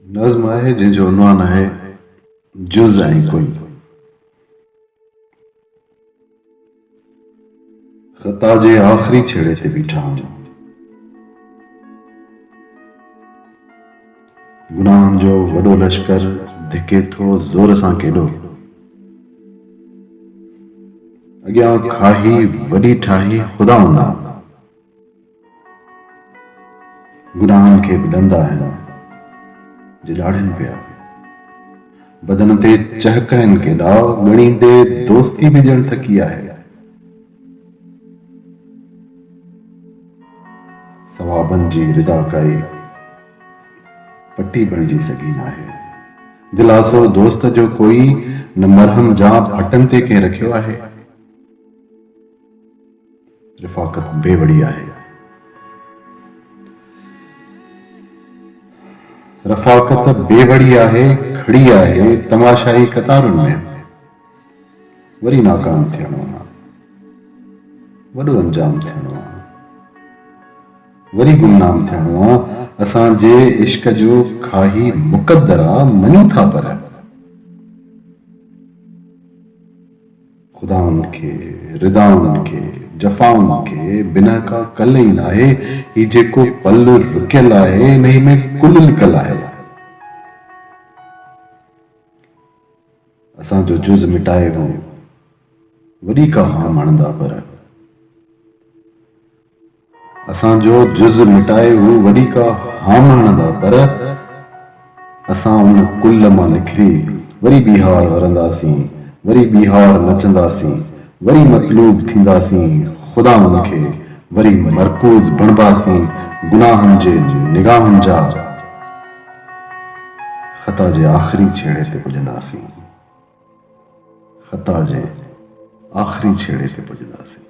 नज़्म आहे जंहिंजो उनवान आहे जुज़ ऐं कुल। ख़ता जे आख़िरी छेड़े ते बीठा आहियूं, गुनाहनि जो वॾो लश्कर धिके थो ज़ोर सां केॾो। अॻियां खाही वॾी ठाही ख़ुदा हूंदा, गुनाहनि खे बि ॾंदा आहिनि जे ॾाढ़नि पिया। बदन ते चहक आहिनि केॾा, ॻणींदे दोस्ती बि ॼण थकी आहे। सवाबनि जी रिदा काई पटी बणिजी सघी नाहे। दिलासो दोस्त जो कोई न मरहम जा फटनि ते कंहिं रखियो आहे। रिफ़ाक़त बेवड़ी आहे, रफ़ाक़त बेवड़ी आहे, खड़ी आहे तमाशाई कतारुनि में। वरी नाकाम थियणो आहे, वॾो अंजाम थियणो आहे, वरी गुमनाम थियणो आहे। असांजे इश्क जो खाही मुक़द्दर आहे, मञूं था पर ख़ुदाउनि खे, रिदाउनि खे, जफ़ाउनि खे बिना का कल ई नाहे। ही जेको पल रुकियल आहे, इन्ही में कुल लिकल आहे। असांजो जुज़ मिटाए हो वॾी का हाम हणंदा पर, असांजो जुज़ मिटाए हू वॾी का हाम हणंदा पर, असां उन कुल मां निकिरी वरी ॿीहार वरंदासीं, वरी ॿीहार नचंदासीं, वरी मतलूब थींदासीं ख़ुदाउनि खे, वरी मरकूज़ बणिबासीं गुनाहनि जे निगाहनि जा। ख़ता जे आख़िरी छेड़े ते पुॼंदासीं, ख़ता जे आख़िरी छेड़े ते पुॼंदासीं।